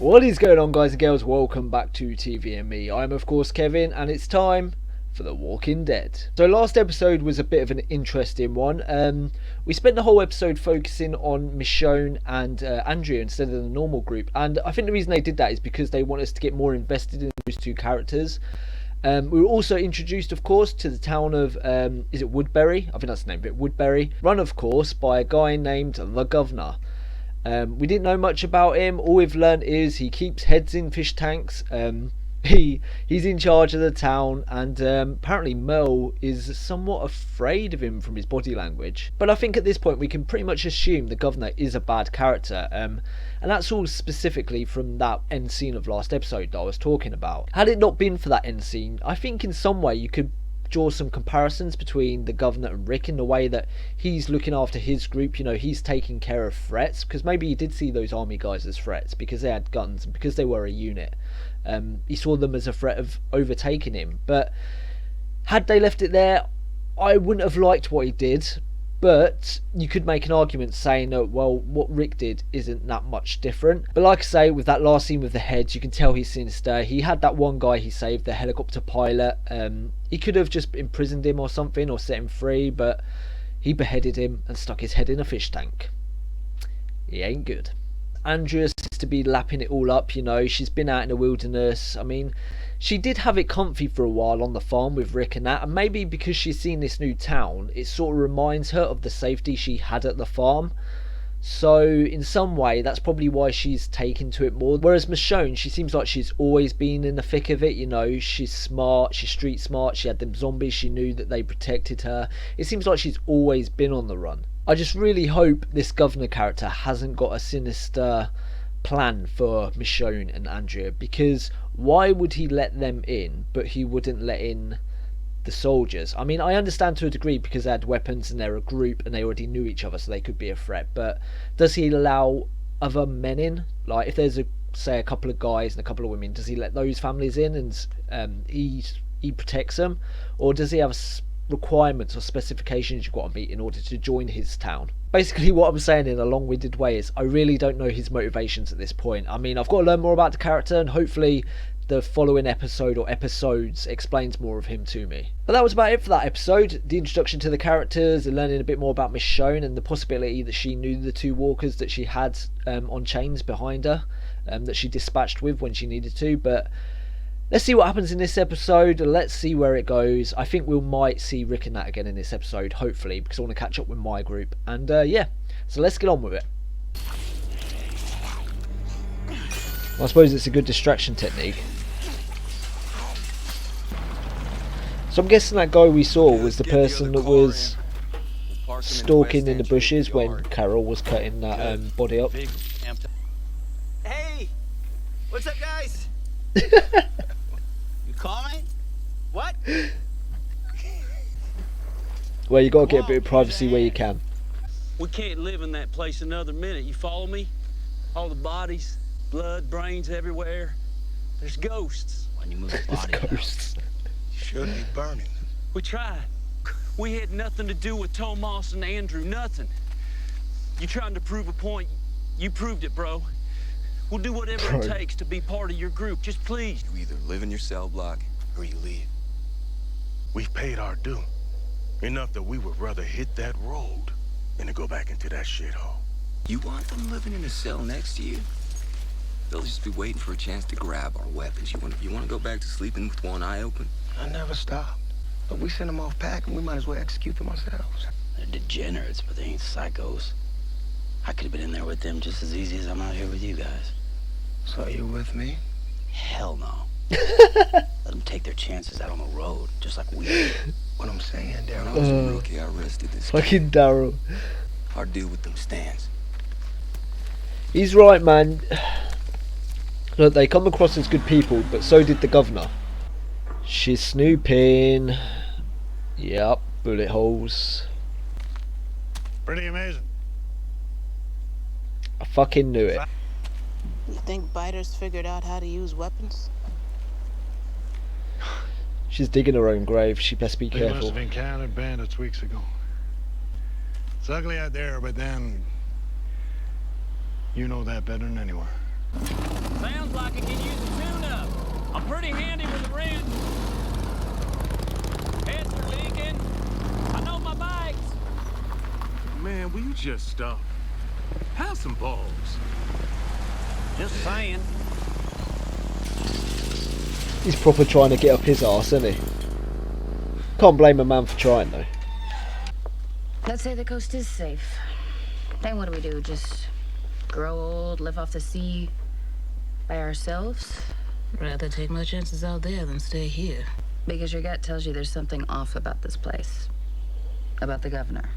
What is going on, guys and girls? Welcome back to TvandMe. I'm of course Kevin, and it's time for The Walking Dead. So last episode was a bit of an interesting one. We spent the whole episode focusing on Michonne and Andrea instead of the normal group, and I think the reason they did that is because they want us to get more invested in those two characters. We were also introduced, of course, to the town of, is it Woodbury? I think that's the name of it, Woodbury. Run, of course, by a guy named the Governor. We didn't know much about him. All we've learned is he keeps heads in fish tanks. He's in charge of the town, and apparently Merle is somewhat afraid of him from his body language. But I think at this point we can pretty much assume the Governor is a bad character, and that's all specifically from that end scene of last episode that I was talking about. Had it not been for that end scene, I think in some way you could draw some comparisons between the Governor and Rick in the way that he's looking after his group. You know, he's taking care of threats, because maybe he did see those army guys as threats because they had guns and because they were a unit. He saw them as a threat of overtaking him. But had they left it there, I wouldn't have liked what he did. But you could make an argument saying that, well, what Rick did isn't that much different. But like I say, with that last scene with the heads, you can tell he's sinister. He had that one guy he saved, the helicopter pilot. He could have just imprisoned him or something, or set him free, but he beheaded him and stuck his head in a fish tank. He ain't good. Andrea seems to be lapping it all up, you know. She's been out in the wilderness. I mean, she did have it comfy for a while on the farm with Rick and that, and maybe because she's seen this new town, it sort of reminds her of the safety she had at the farm. So in some way that's probably why she's taken to it more. Whereas Michonne, she seems like she's always been in the thick of it, you know. She's smart, she's street smart, she had them zombies, she knew that they protected her. It seems like she's always been on the run. I just really hope this Governor character hasn't got a sinister plan for Michonne and Andrea, because why would he let them in but he wouldn't let in the soldiers? I mean, I understand to a degree because they had weapons and they're a group and they already knew each other, so they could be a threat, but does he allow other men in? Like, if there's say a couple of guys and a couple of women, does he let those families in and he protects them, or does he have requirements or specifications you've got to meet in order to join his town? Basically what I'm saying in a long-winded way is I really don't know his motivations at this point. I mean, I've got to learn more about the character, and hopefully the following episode or episodes explains more of him to me. But that was about it for that episode. The introduction to the characters and learning a bit more about Michonne and the possibility that she knew the two walkers that she had on chains behind her, that she dispatched with when she needed to. But let's see what happens in this episode. Let's see where it goes. I think we might see Rick and that again in this episode, hopefully, because I want to catch up with my group. And yeah, so let's get on with it. Well, I suppose it's a good distraction technique. So I'm guessing that guy we saw was the person that was stalking in the bushes when Carol was cutting that body up. Hey! What's up, guys? You call me? What? Well, you got to get a bit of privacy where you can. We can't live in that place another minute. You follow me? All the bodies, blood, brains everywhere. There's ghosts. When you move the There's body ghosts. You should be burning. We tried. We had nothing to do with Tomas and Andrew. Nothing. You trying to prove a point? You proved it, bro. We'll do whatever it takes to be part of your group. Just please. You either live in your cell block or you leave. We've paid our due. Enough that we would rather hit that road than to go back into that shithole. You want them living in a cell next to you? They'll just be waiting for a chance to grab our weapons. You want to go back to sleeping with one eye open? I never stopped. But we send them off packing, we might as well execute them ourselves. They're degenerates, but they ain't psychos. I could have been in there with them just as easy as I'm out here with you guys. So you with me? Hell no. Let them take their chances out on the road, just like we did. What I'm saying, When I Daryl. was a rookie, I arrested this Fucking Daryl. Our deal with them stands. He's right, man. Look, they come across as good people, but so did the Governor. She's snooping. Yep, bullet holes. Pretty amazing. I fucking knew it. You think biters figured out how to use weapons? She's digging her own grave. She best be They must careful. have encountered bandits weeks ago. It's ugly out there, but then you know that better than anyone. Sounds like it can use a tune-up. I'm pretty handy with the wrench. Heads are leaking. I know my bikes. Man, will you just stop? Have some balls. Just saying. He's proper trying to get up his arse, isn't he? Can't blame a man for trying though. Let's say the coast is safe. Then what do? Just grow old, live off the sea by ourselves? Rather take my chances out there than stay here. Because your gut tells you there's something off about this place. About the governor.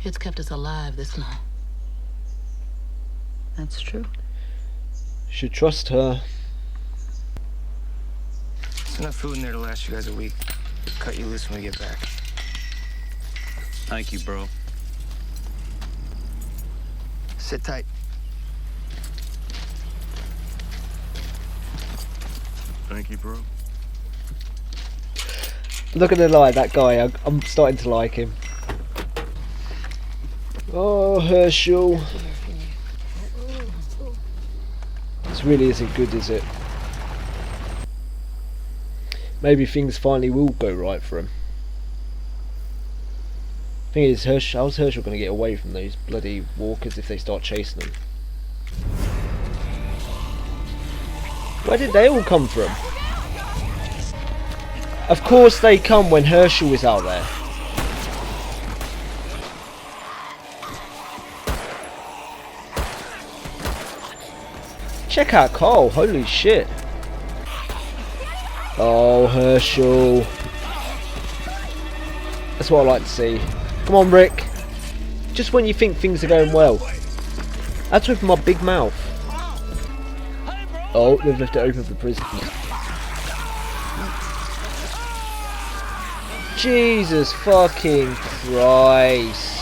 It's kept us alive this long. That's true. Should trust her. There's enough food in there to last you guys a week. Cut you loose when we get back. Thank you, bro. Sit tight. Thank you, bro. I'm not gonna lie, that guy, I'm starting to like him. Oh, Herschel. This really isn't good, is it? Maybe things finally will go right for him. Thing is, how's Herschel going to get away from those bloody walkers if they start chasing him? Where did they all come from? Of course they come when Herschel is out there. Check out Carl, holy shit. Oh, Herschel. That's what I like to see. Come on, Rick. Just when you think things are going well. That's with my big mouth. Oh, they've left it open for prisoners. Jesus fucking Christ.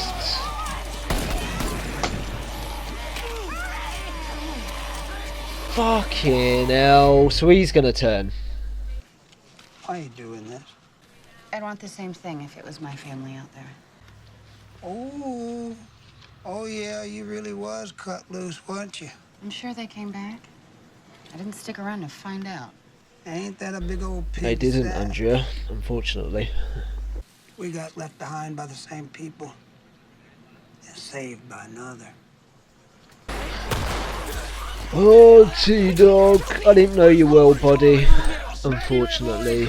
Fucking hell. So he's gonna turn. Why are you doing this? I'd want the same thing if it was my family out there. Oh yeah, you really was cut loose, weren't you? I'm sure they came back. I didn't stick around to find out. Ain't that a big old pig? They didn't, Andrea, unfortunately. We got left behind by the same people and saved by another. Oh, T-Dog, I didn't know you well, buddy. Unfortunately.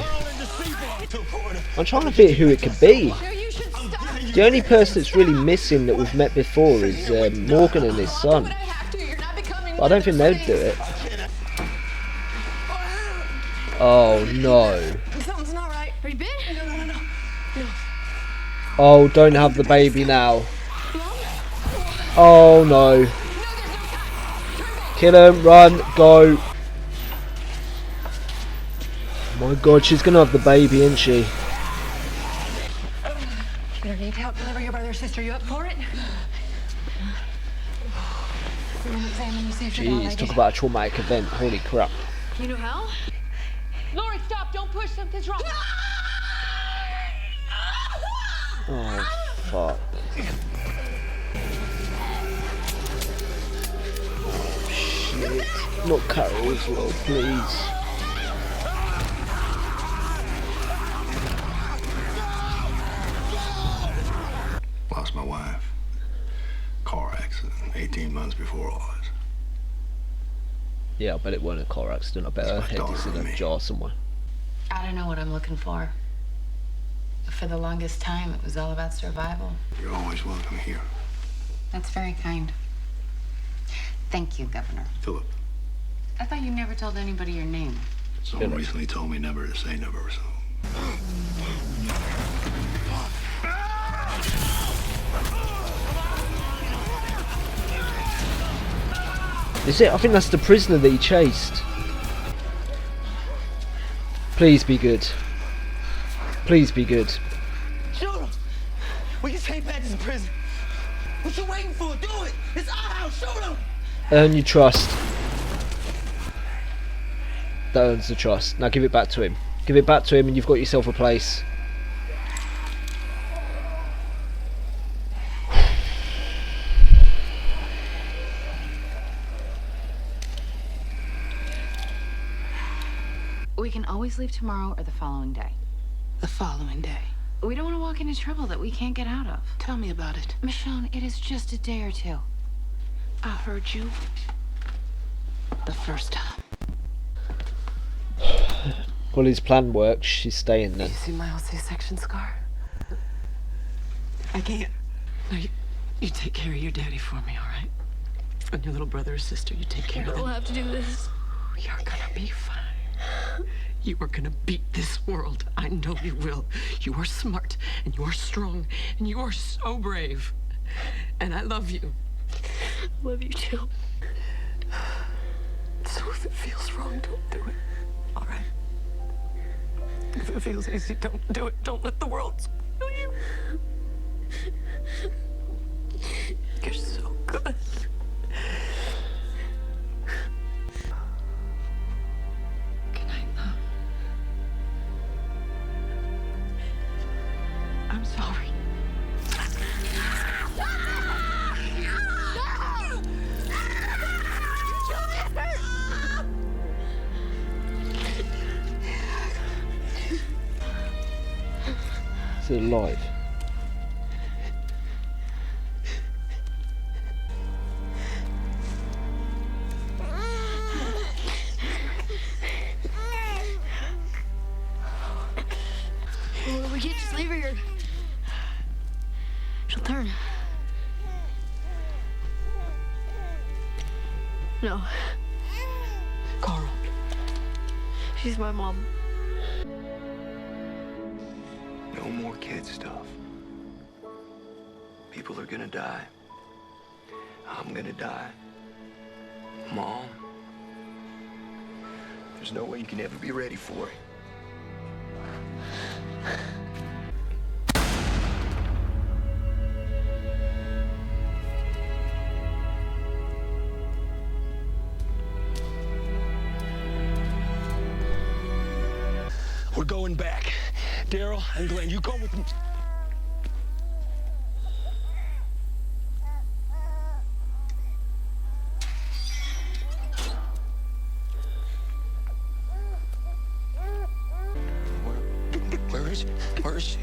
I'm trying to think who it could be. The only person that's really missing that we've met before is Morgan and his son. But I don't think they'd do it. Oh no. Something's not right. Are you bit? No. Oh, don't have the baby now. Oh no. Kill him, run, go. Oh my god, she's gonna have the baby, isn't she? You're gonna need help deliver your brother or sister. You up for it? We're gonna examine you, see if you're all Jeez, right. talk about a traumatic event. Holy crap. You know how? Lori, stop! Don't push. Something's wrong. Oh, fuck. Shit. Not Carol as well, please. Lost my wife. Car accident 18 months before all this. Yeah, I bet it wasn't a car accident. I bet her head is in a jar somewhere. I don't know what I'm looking for. But for the longest time, it was all about survival. You're always welcome here. That's very kind. Thank you, Governor. Philip. I thought you never told anybody your name. Someone recently told me never to say never, so. Is it? I think that's the prisoner that he chased. Please be good. Please be good. Shoot him! We can take back this prison. What you waiting for? Do it! It's our house! Shoot him! Earn your trust. That earns the trust. Now give it back to him. Give it back to him and you've got yourself a place. We can always leave tomorrow or the following day. The following day. We don't want to walk into trouble that we can't get out of. Tell me about it. Michonne, it is just a day or two. I heard you the first time. Well, his plan works. She's staying there. You see my old C-section scar? I can't. No, you take care of your daddy for me, all right? And your little brother or sister, you take care of them. We'll have to do this. You're gonna be fine. You are gonna beat this world. I know you will. You are smart, and you are strong, and you are so brave. And I love you. Love you too. So if it feels wrong, don't do it. All right? If it feels easy, don't do it. Don't let the world spoil you. You're so good. Good night, love. I'm sorry. Is it alive? Well, we can't just leave her here. She'll turn. No. Carl. She's my mom. No more kid stuff. People are gonna die. I'm gonna die. Mom, there's no way you can ever be ready for it. We're going back. Daryl and Glenn, you go with me. Where is she?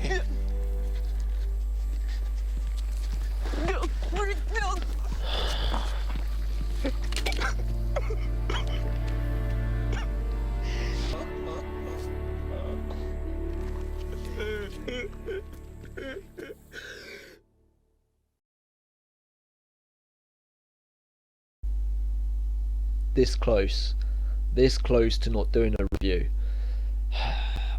This close to not doing a review.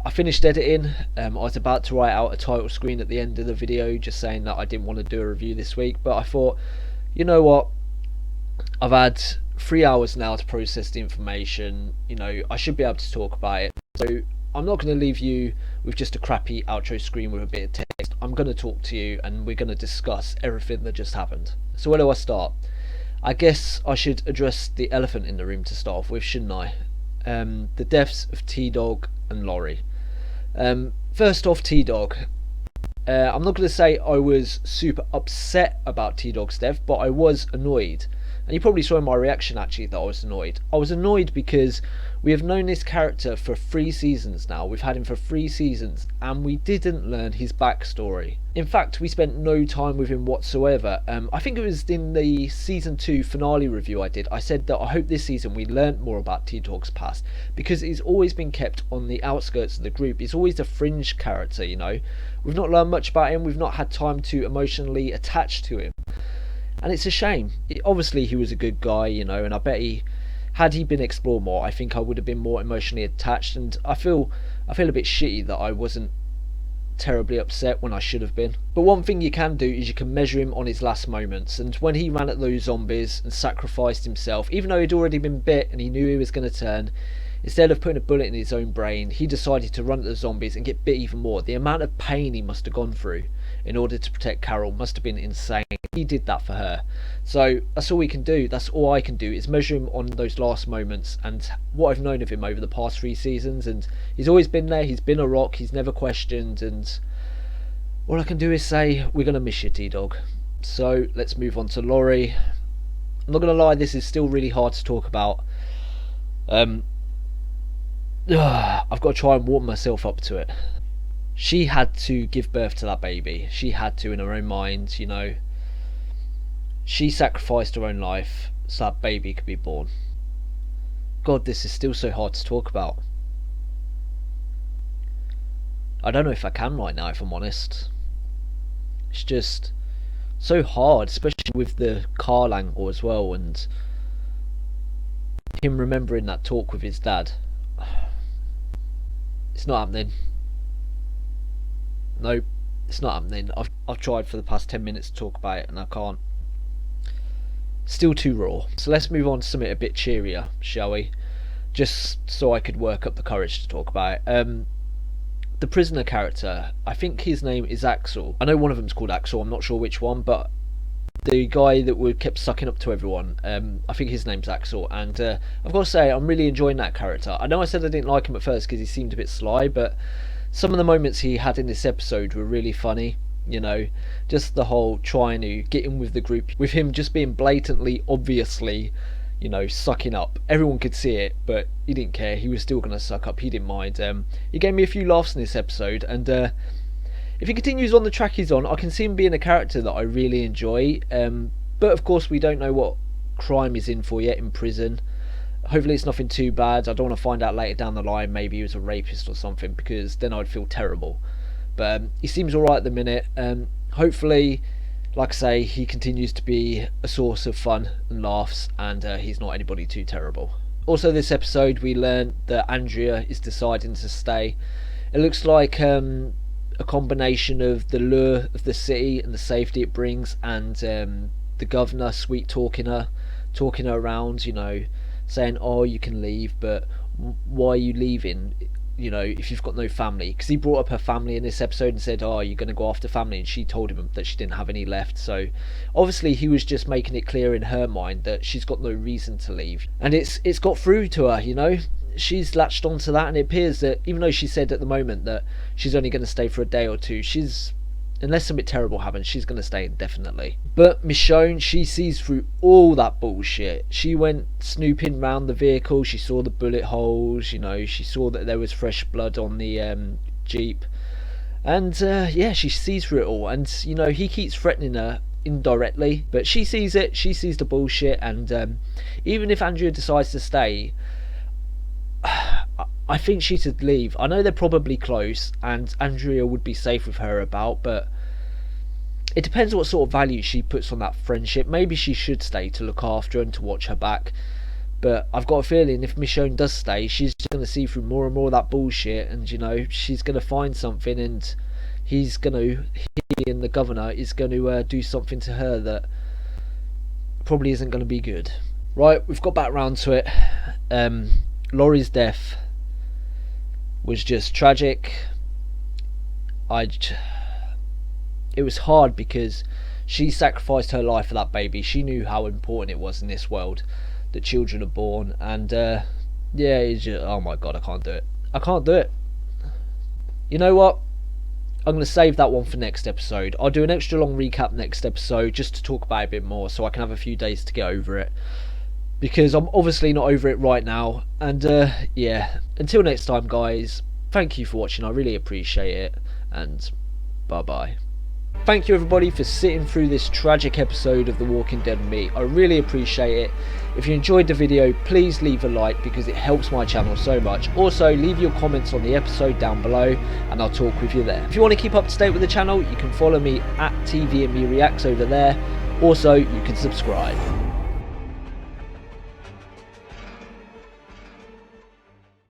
I finished editing. I was about to write out a title screen at the end of the video just saying that I didn't want to do a review this week, but I thought, you know what, I've had 3 hours now to process the information. You know, I should be able to talk about it, so I'm not going to leave you with just a crappy outro screen with a bit of text. I'm going to talk to you and we're going to discuss everything that just happened. So where do I start? I guess I should address the elephant in the room to start off with, shouldn't I? The deaths of T-Dog and Laurie. First off, T-Dog. I'm not going to say I was super upset about T-Dog's death, but I was annoyed. And you probably saw in my reaction actually that I was annoyed. I was annoyed because we have known this character for 3 seasons now. We've had him for 3 seasons and we didn't learn his backstory. In fact, we spent no time with him whatsoever. I think it was in the season 2 finale review I did. I said that I hope this season we learnt more about T-Dog's past, because he's always been kept on the outskirts of the group. He's always a fringe character, you know. We've not learned much about him. We've not had time to emotionally attach to him. And it's a shame. Obviously he was a good guy, you know, and I bet had he been explored more, I think I would have been more emotionally attached, and I feel a bit shitty that I wasn't terribly upset when I should have been. But one thing you can do is you can measure him on his last moments, and when he ran at those zombies and sacrificed himself, even though he'd already been bit and he knew he was going to turn, instead of putting a bullet in his own brain, he decided to run at the zombies and get bit even more. The amount of pain he must have gone through in order to protect Carol must have been insane. He did that for her. So that's all we can do. That's all I can do, is measure him on those last moments and what I've known of him over the past 3 seasons. And he's always been there. He's been a rock. He's never questioned. And all I can do is say, we're going to miss you, T-Dog. So let's move on to Laurie. I'm not going to lie, this is still really hard to talk about. I've got to try and warm myself up to it. She had to give birth to that baby. She had to, in her own mind, you know. She sacrificed her own life so that baby could be born. God, this is still so hard to talk about. I don't know if I can right now, if I'm honest. It's just so hard, especially with the Carl angle as well, and him remembering that talk with his dad. It's not happening. Nope, it's not happening. I've tried for the past 10 minutes to talk about it and I can't. Still too raw. So let's move on to something a bit cheerier, shall we? Just so I could work up the courage to talk about it. The prisoner character, I think his name is Axel. I know one of them's called Axel, I'm not sure which one, but the guy that kept sucking up to everyone, I think his name's Axel, and I've got to say, I'm really enjoying that character. I know I said I didn't like him at first because he seemed a bit sly, but some of the moments he had in this episode were really funny. You know, just the whole trying to get in with the group, with him just being blatantly, obviously, you know, sucking up. Everyone could see it, but he didn't care. He was still going to suck up. He didn't mind. He gave me a few laughs in this episode, and if he continues on the track he's on, I can see him being a character that I really enjoy. But of course, we don't know what crime he's in for yet in prison. Hopefully it's nothing too bad. I don't want to find out later down the line maybe he was a rapist or something, because then I'd feel terrible. But he seems alright at the minute. Hopefully, like I say, he continues to be a source of fun and laughs, and he's not anybody too terrible. Also this episode we learned that Andrea is deciding to stay. It looks like a combination of the lure of the city and the safety it brings, and the governor sweet talking her around, you know, saying, oh, you can leave, but why are you leaving, you know, if you've got no family? Because he brought up her family in this episode and said, oh, you're going to go after family, and she told him that she didn't have any left. So obviously he was just making it clear in her mind that she's got no reason to leave, and it's got through to her, you know. She's latched onto that, and it appears that even though she said at the moment that she's only going to stay for a day or two, unless something terrible happens, she's going to stay indefinitely. But Michonne, she sees through all that bullshit. She went snooping around the vehicle, she saw the bullet holes, you know, she saw that there was fresh blood on the Jeep, and yeah, she sees through it all. And you know, he keeps threatening her indirectly, but she sees it, she sees the bullshit, and even if Andrea decides to stay, I think she should leave. I know they're probably close and Andrea would be safe with her about, but it depends what sort of value she puts on that friendship. Maybe she should stay to look after her and to watch her back, but I've got a feeling if Michonne does stay, she's just going to see through more and more of that bullshit, and you know, she's going to find something, and he and the governor is going to do something to her that probably isn't going to be good. Right, we've got back round to it. Laurie's death was just tragic. It was hard because she sacrificed her life for that baby. She knew how important it was in this world that children are born, and yeah, it's just, oh my god, I can't do it. I can't do it. You know what? I'm going to save that one for next episode. I'll do an extra long recap next episode just to talk about it a bit more, so I can have a few days to get over it, because I'm obviously not over it right now. And yeah, until next time guys, thank you for watching, I really appreciate it, and bye bye. Thank you everybody for sitting through this tragic episode of The Walking Dead with me. I really appreciate it. If you enjoyed the video, please leave a like because it helps my channel so much. Also, leave your comments on the episode down below and I'll talk with you there. If you want to keep up to date with the channel, you can follow me at TvandMe Reacts over there. Also, you can subscribe.